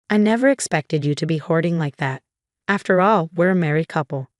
I never expected you to be hoarding like that. After all, we're a married couple.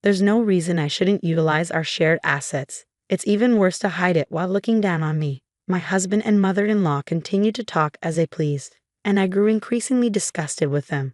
There's no reason I shouldn't utilize our shared assets. It's even worse to hide it while looking down on me. My husband and mother-in-law continued to talk as they pleased, and I grew increasingly disgusted with them.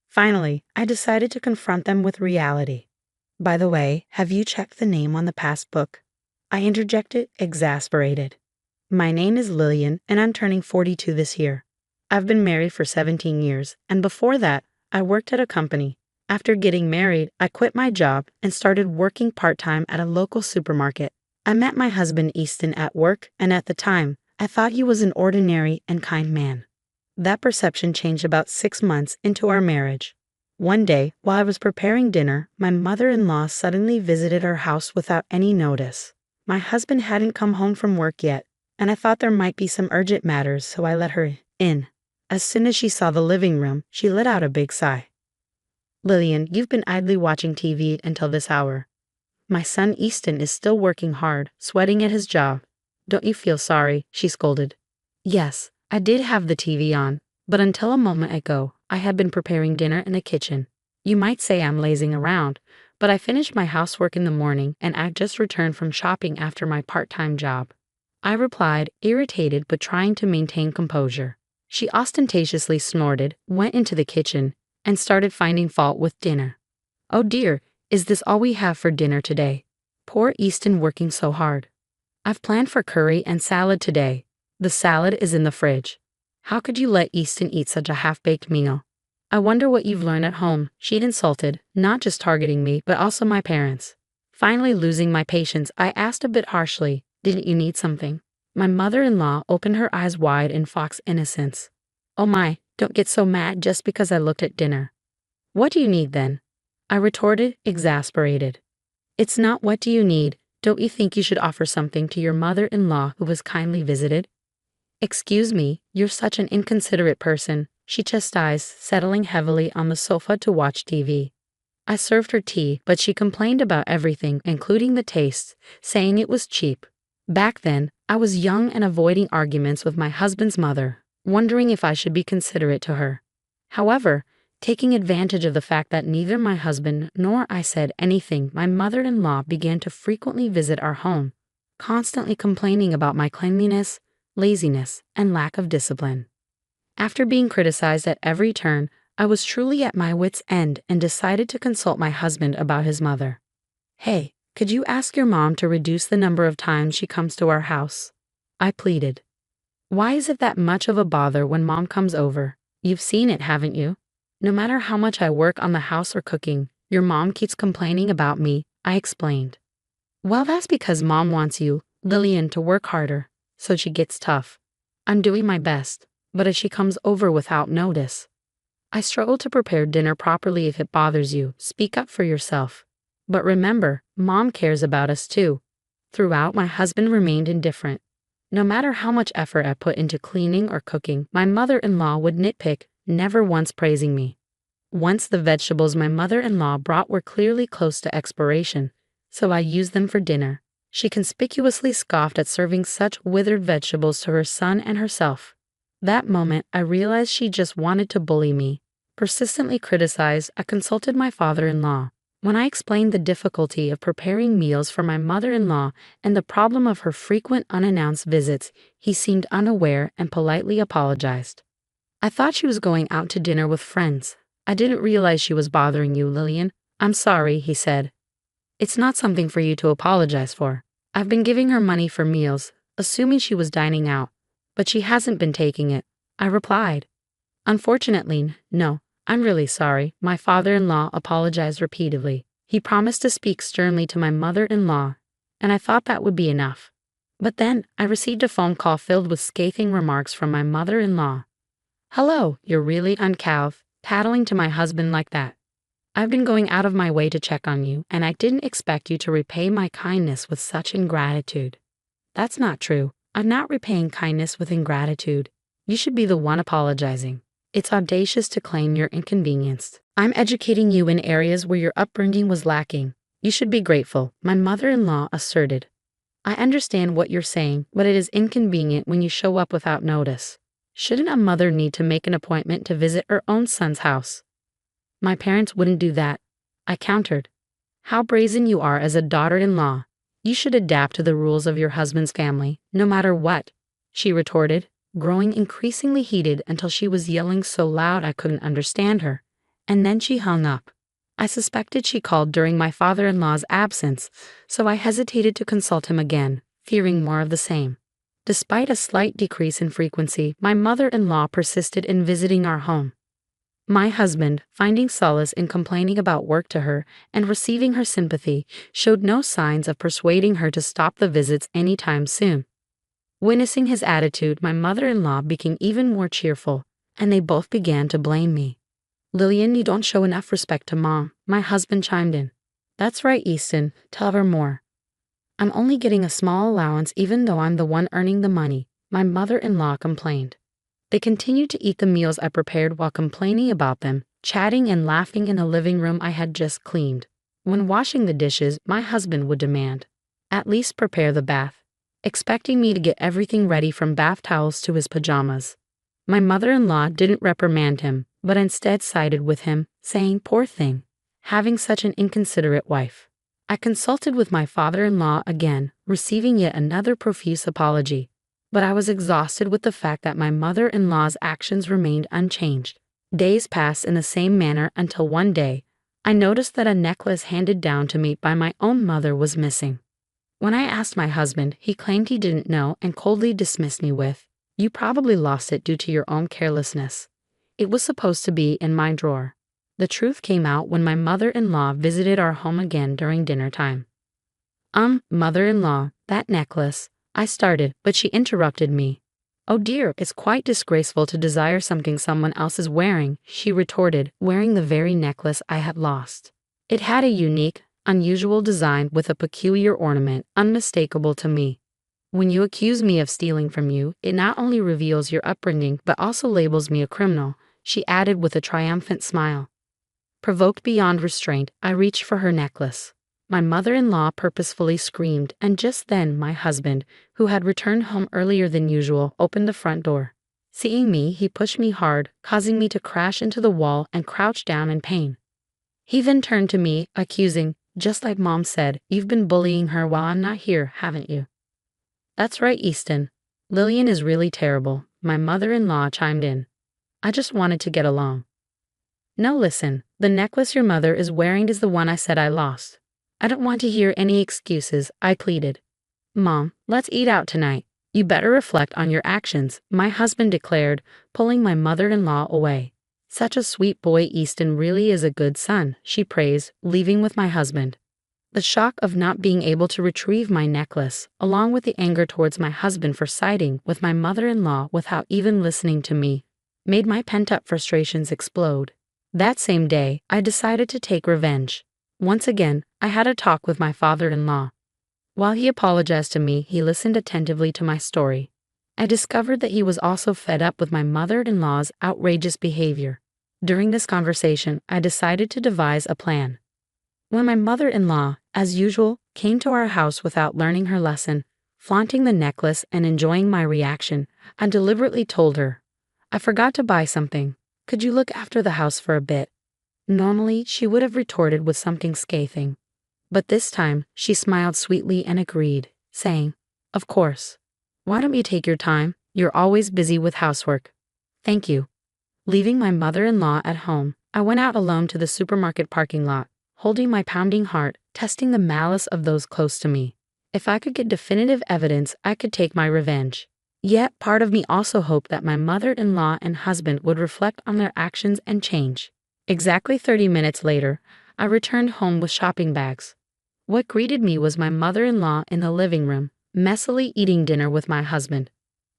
Finally, I decided to confront them with reality. By the way, have you checked the name on the passbook? I interjected, exasperated. My name is Lillian, and I'm turning 42 this year. I've been married for 17 years, and before that, I worked at a company. After getting married, I quit my job and started working part-time at a local supermarket. I met my husband Easton at work, and at the time, I thought he was an ordinary and kind man. That perception changed about 6 months into our marriage. One day, while I was preparing dinner, my mother-in-law suddenly visited our house without any notice. My husband hadn't come home from work yet, and I thought there might be some urgent matters, so I let her in. As soon as she saw the living room, she let out a big sigh. "Lillian, you've been idly watching TV until this hour. My son Easton is still working hard, sweating at his job. Don't you feel sorry?" she scolded. Yes, I did have the TV on, but until a moment ago, I had been preparing dinner in the kitchen. You might say I'm lazing around, but I finished my housework in the morning and I just returned from shopping after my part-time job. I replied, irritated but trying to maintain composure. She ostentatiously snorted, went into the kitchen, and started finding fault with dinner. "Oh dear, is this all we have for dinner today? Poor Easton working so hard. I've planned for curry and salad today. The salad is in the fridge. How could you let Easton eat such a half-baked meal? I wonder what you've learned at home," she'd insulted, not just targeting me, but also my parents. Finally losing my patience, I asked a bit harshly, "Didn't you need something?" My mother-in-law opened her eyes wide in fox innocence. "Oh my, don't get so mad just because I looked at dinner. What do you need then?" I retorted, exasperated. "It's not what do you need. Don't you think you should offer something to your mother-in-law who was kindly visited?" "Excuse me, you're such an inconsiderate person," she chastised, settling heavily on the sofa to watch TV. I served her tea, but she complained about everything, including the taste, saying it was cheap. Back then, I was young and avoiding arguments with my husband's mother, wondering if I should be considerate to her. However, taking advantage of the fact that neither my husband nor I said anything, my mother-in-law began to frequently visit our home, constantly complaining about my cleanliness, laziness, and lack of discipline. After being criticized at every turn, I was truly at my wit's end and decided to consult my husband about his mother. "Hey, could you ask your mom to reduce the number of times she comes to our house?" I pleaded. "Why is it that much of a bother when mom comes over? You've seen it, haven't you? No matter how much I work on the house or cooking, your mom keeps complaining about me," I explained. "Well, that's because mom wants you, Lillian, to work harder, so she gets tough. I'm doing my best, but if she comes over without notice, I struggle to prepare dinner properly. If it bothers you, speak up for yourself. But remember, mom cares about us too." Throughout, my husband remained indifferent. No matter how much effort I put into cleaning or cooking, my mother-in-law would nitpick, never once praising me. Once the vegetables my mother-in-law brought were clearly close to expiration, so I used them for dinner. She conspicuously scoffed at serving such withered vegetables to her son and herself. That moment, I realized she just wanted to bully me. Persistently criticized, I consulted my father-in-law. When I explained the difficulty of preparing meals for my mother-in-law and the problem of her frequent unannounced visits, he seemed unaware and politely apologized. "I thought she was going out to dinner with friends. I didn't realize she was bothering you, Lillian. I'm sorry," he said. "It's not something for you to apologize for. I've been giving her money for meals, assuming she was dining out, but she hasn't been taking it," I replied. "Unfortunately, no. I'm really sorry." My father-in-law apologized repeatedly. He promised to speak sternly to my mother-in-law, and I thought that would be enough. But then I received a phone call filled with scathing remarks from my mother-in-law. "Hello, you're really uncouth, tattling to my husband like that. I've been going out of my way to check on you, and I didn't expect you to repay my kindness with such ingratitude." "That's not true. I'm not repaying kindness with ingratitude. You should be the one apologizing. It's audacious to claim you're inconvenienced. I'm educating you in areas where your upbringing was lacking. You should be grateful," my mother-in-law asserted. "I understand what you're saying, but it is inconvenient when you show up without notice. Shouldn't a mother need to make an appointment to visit her own son's house? My parents wouldn't do that, I countered. How brazen you are as a daughter-in-law. You should adapt to the rules of your husband's family, no matter what, she retorted, growing increasingly heated until she was yelling so loud I couldn't understand her. And then she hung up. I suspected she called during my father-in-law's absence, so I hesitated to consult him again, fearing more of the same. Despite a slight decrease in frequency, my mother-in-law persisted in visiting our home. My husband, finding solace in complaining about work to her and receiving her sympathy, showed no signs of persuading her to stop the visits anytime soon. Witnessing his attitude, my mother-in-law became even more cheerful, and they both began to blame me. Lillian, you don't show enough respect to Mom, my husband chimed in. That's right, Easton, tell her more. I'm only getting a small allowance even though I'm the one earning the money, my mother-in-law complained. They continued to eat the meals I prepared while complaining about them, chatting and laughing in the living room I had just cleaned. When washing the dishes, my husband would demand, "At least prepare the bath," expecting me to get everything ready from bath towels to his pajamas. My mother-in-law didn't reprimand him, but instead sided with him, saying, "Poor thing, having such an inconsiderate wife." I consulted with my father-in-law again, receiving yet another profuse apology. But I was exhausted with the fact that my mother-in-law's actions remained unchanged. Days passed in the same manner until one day, I noticed that a necklace handed down to me by my own mother was missing. When I asked my husband, he claimed he didn't know and coldly dismissed me with, "You probably lost it due to your own carelessness. It was supposed to be in my drawer." The truth came out when my mother-in-law visited our home again during dinner time. Mother-in-law, that necklace," I started, but she interrupted me. "Oh dear, it's quite disgraceful to desire something someone else is wearing," she retorted, wearing the very necklace I had lost. It had a unique, unusual design with a peculiar ornament, unmistakable to me. "When you accuse me of stealing from you, it not only reveals your upbringing but also labels me a criminal," she added with a triumphant smile. Provoked beyond restraint, I reached for her necklace. My mother-in-law purposefully screamed, and just then my husband, who had returned home earlier than usual, opened the front door. Seeing me, he pushed me hard, causing me to crash into the wall and crouch down in pain. He then turned to me, accusing, "Just like Mom said, you've been bullying her while I'm not here, haven't you?" "That's right, Easton. Lillian is really terrible," my mother-in-law chimed in. "I just wanted to get along." "No, listen, the necklace your mother is wearing is the one I said I lost. I don't want to hear any excuses," I pleaded. "Mom, let's eat out tonight. You better reflect on your actions," my husband declared, pulling my mother-in-law away. "Such a sweet boy, Easton really is a good son," she praised, leaving with my husband. The shock of not being able to retrieve my necklace, along with the anger towards my husband for siding with my mother-in-law without even listening to me, made my pent-up frustrations explode. That same day, I decided to take revenge. Once again, I had a talk with my father-in-law. While he apologized to me, he listened attentively to my story. I discovered that he was also fed up with my mother-in-law's outrageous behavior. During this conversation, I decided to devise a plan. When my mother-in-law, as usual, came to our house without learning her lesson, flaunting the necklace and enjoying my reaction, I deliberately told her, "I forgot to buy something. Could you look after the house for a bit?" Normally, she would have retorted with something scathing. But this time, she smiled sweetly and agreed, saying, "Of course. Why don't you take your time? You're always busy with housework." "Thank you." Leaving my mother-in-law at home, I went out alone to the supermarket parking lot, holding my pounding heart, testing the malice of those close to me. If I could get definitive evidence, I could take my revenge. Yet, part of me also hoped that my mother-in-law and husband would reflect on their actions and change. Exactly 30 minutes later, I returned home with shopping bags. What greeted me was my mother-in-law in the living room, messily eating dinner with my husband.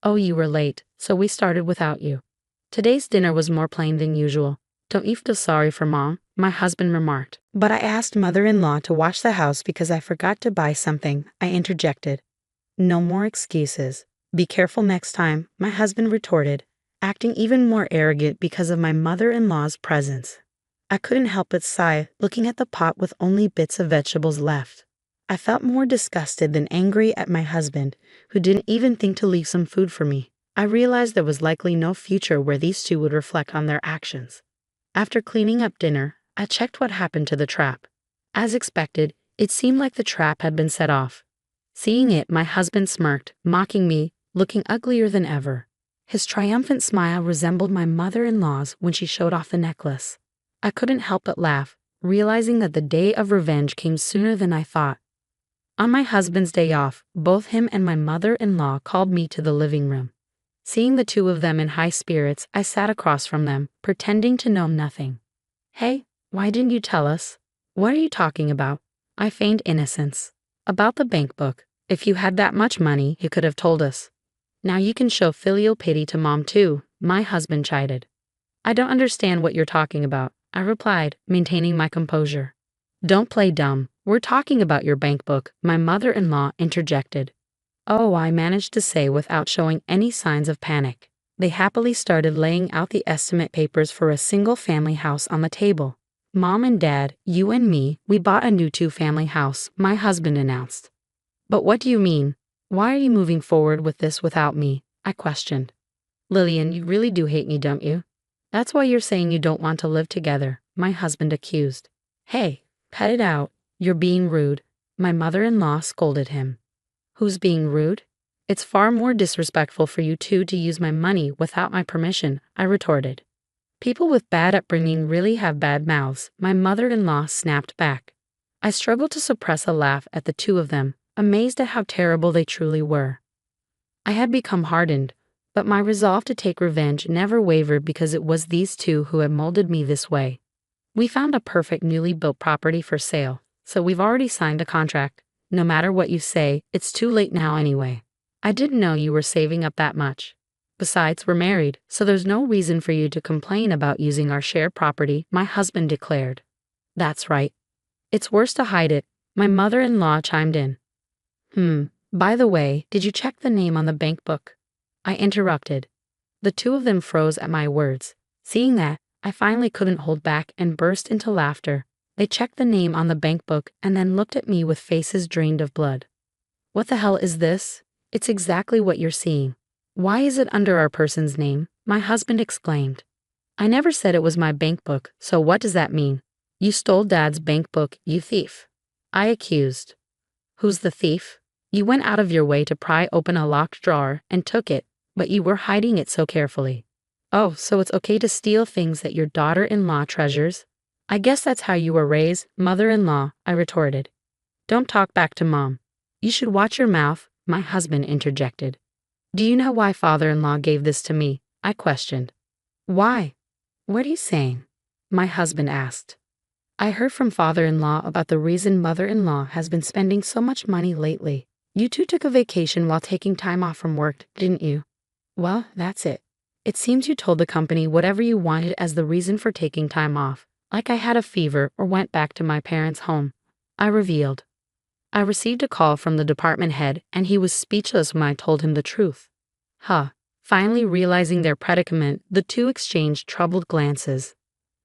"Oh, you were late, so we started without you." Today's dinner was more plain than usual. "Don't you feel sorry for Mom?" my husband remarked. "But I asked mother-in-law to wash the house because I forgot to buy something," I interjected. "No more excuses. Be careful next time," my husband retorted, acting even more arrogant because of my mother-in-law's presence. I couldn't help but sigh, looking at the pot with only bits of vegetables left. I felt more disgusted than angry at my husband, who didn't even think to leave some food for me. I realized there was likely no future where these two would reflect on their actions. After cleaning up dinner, I checked what happened to the trap. As expected, it seemed like the trap had been set off. Seeing it, my husband smirked, mocking me, looking uglier than ever. His triumphant smile resembled my mother-in-law's when she showed off the necklace. I couldn't help but laugh, realizing that the day of revenge came sooner than I thought. On my husband's day off, both him and my mother-in-law called me to the living room. Seeing the two of them in high spirits, I sat across from them, pretending to know nothing. "Hey, why didn't you tell us? What are you talking about?" I feigned innocence. "About the bank book. If you had that much money, you could have told us." "Now you can show filial pity to Mom too," my husband chided. "I don't understand what you're talking about," I replied, maintaining my composure. "Don't play dumb. We're talking about your bank book," my mother-in-law interjected. "Oh," I managed to say without showing any signs of panic. They happily started laying out the estimate papers for a single-family house on the table. "Mom and Dad, you and me, we bought a new two-family house," my husband announced. "But what do you mean? Why are you moving forward with this without me?" I questioned. "Lillian, you really do hate me, don't you? That's why you're saying you don't want to live together," my husband accused. "Hey, cut it out. You're being rude," my mother-in-law scolded him. "Who's being rude? It's far more disrespectful for you two to use my money without my permission," I retorted. "People with bad upbringing really have bad mouths," my mother-in-law snapped back. I struggled to suppress a laugh at the two of them, amazed at how terrible they truly were. I had become hardened, but my resolve to take revenge never wavered because it was these two who had molded me this way. "We found a perfect newly built property for sale, so we've already signed the contract. No matter what you say, it's too late now anyway. I didn't know you were saving up that much. Besides, we're married, so there's no reason for you to complain about using our shared property," my husband declared. "That's right. It's worse to hide it," my mother-in-law chimed in. By the way, did you check the name on the bank book?" I interrupted. The two of them froze at my words. Seeing that, I finally couldn't hold back and burst into laughter. They checked the name on the bank book and then looked at me with faces drained of blood. "What the hell is this? It's exactly what you're seeing. Why is it under our person's name?" my husband exclaimed. "I never said it was my bank book, so what does that mean?" "You stole Dad's bank book, you thief," I accused. "Who's the thief? You went out of your way to pry open a locked drawer and took it, but you were hiding it so carefully." "Oh, so it's okay to steal things that your daughter-in-law treasures? I guess that's how you were raised, mother-in-law," I retorted. "Don't talk back to Mom. You should watch your mouth," my husband interjected. "Do you know why father-in-law gave this to me?" I questioned. "Why? What are you saying?" my husband asked. "I heard from father-in-law about the reason mother-in-law has been spending so much money lately. You two took a vacation while taking time off from work, didn't you?" "Well, that's it. It seems you told the company whatever you wanted as the reason for taking time off, like I had a fever or went back to my parents' home," I revealed. I received a call from the department head and he was speechless when I told him the truth. Finally realizing their predicament, the two exchanged troubled glances.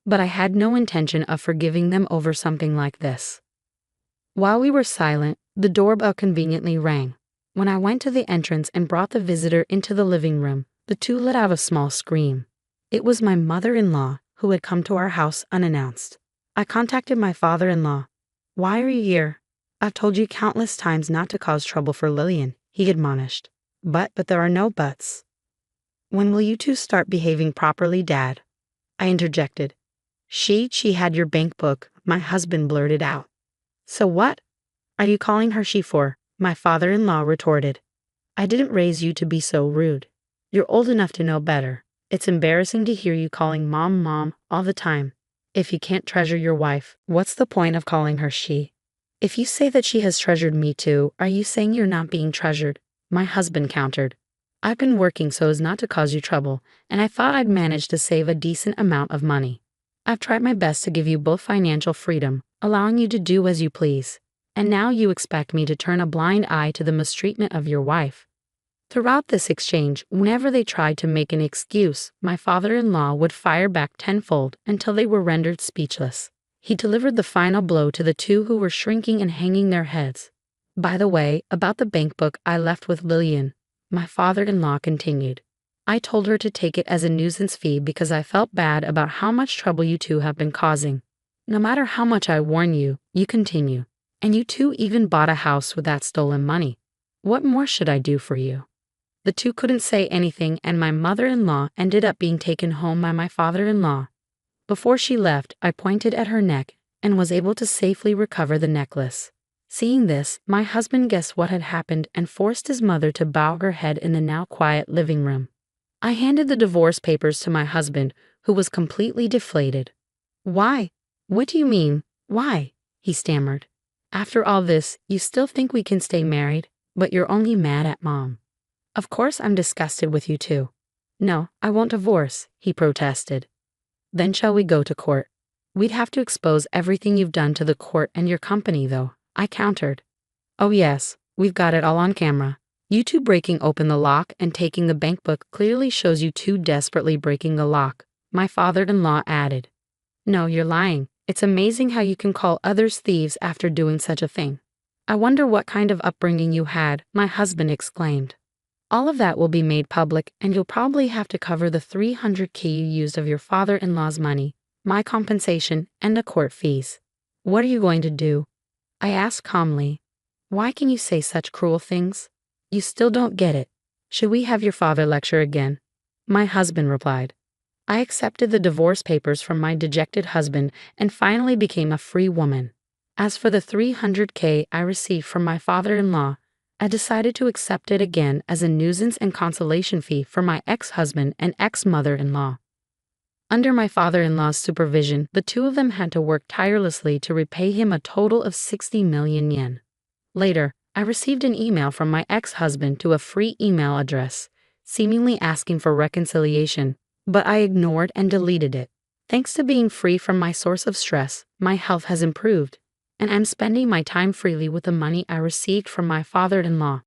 But I had no intention of forgiving them over something like this. While we were silent, the doorbell conveniently rang. When I went to the entrance and brought the visitor into the living room, the two let out a small scream. It was my mother-in-law, who had come to our house unannounced. I contacted my father-in-law. "Why are you here? I've told you countless times not to cause trouble for Lillian," he admonished. But there are no buts." "When will you two start behaving properly, Dad?" I interjected. She had your bank book," my husband blurted out. "So what are you calling her she for?" my father-in-law retorted. "I didn't raise you to be so rude. You're old enough to know better. It's embarrassing to hear you calling Mom all the time. If you can't treasure your wife, what's the point of calling her she?" "If you say that she has treasured me too, are you saying you're not being treasured?" my husband countered. "I've been working so as not to cause you trouble, and I thought I'd manage to save a decent amount of money. I've tried my best to give you both financial freedom, allowing you to do as you please. And now you expect me to turn a blind eye to the mistreatment of your wife." Throughout this exchange, whenever they tried to make an excuse, my father-in-law would fire back tenfold until they were rendered speechless. He delivered the final blow to the two who were shrinking and hanging their heads. "By the way, about the bank book I left with Lillian," my father-in-law continued. I told her to take it as a nuisance fee because I felt bad about how much trouble you two have been causing. No matter how much I warn you, you continue. And you two even bought a house with that stolen money. What more should I do for you? The two couldn't say anything, and my mother-in-law ended up being taken home by my father-in-law. Before she left, I pointed at her neck and was able to safely recover the necklace. Seeing this, my husband guessed what had happened and forced his mother to bow her head in the now quiet living room. I handed the divorce papers to my husband, who was completely deflated. Why? What do you mean, why? He stammered. After all this, you still think we can stay married, but you're only mad at Mom. Of course I'm disgusted with you too. No, I won't divorce, he protested. Then shall we go to court? We'd have to expose everything you've done to the court and your company though, I countered. Oh yes, we've got it all on camera. You two breaking open the lock and taking the bankbook clearly shows you two desperately breaking the lock, my father-in-law added. No, you're lying. It's amazing how you can call others thieves after doing such a thing. I wonder what kind of upbringing you had, my husband exclaimed. All of that will be made public, and you'll probably have to cover the $300K you used of your father-in-law's money, my compensation, and the court fees. What are you going to do? I asked calmly. Why can you say such cruel things? You still don't get it. Should we have your father lecture again? My husband replied. I accepted the divorce papers from my dejected husband and finally became a free woman. As for the $300K I received from my father-in-law, I decided to accept it again as a nuisance and consolation fee for my ex-husband and ex-mother-in-law. Under my father-in-law's supervision, the two of them had to work tirelessly to repay him a total of 60 million yen. Later, I received an email from my ex-husband to a free email address, seemingly asking for reconciliation, but I ignored and deleted it. Thanks to being free from my source of stress, my health has improved, and I'm spending my time freely with the money I received from my father-in-law.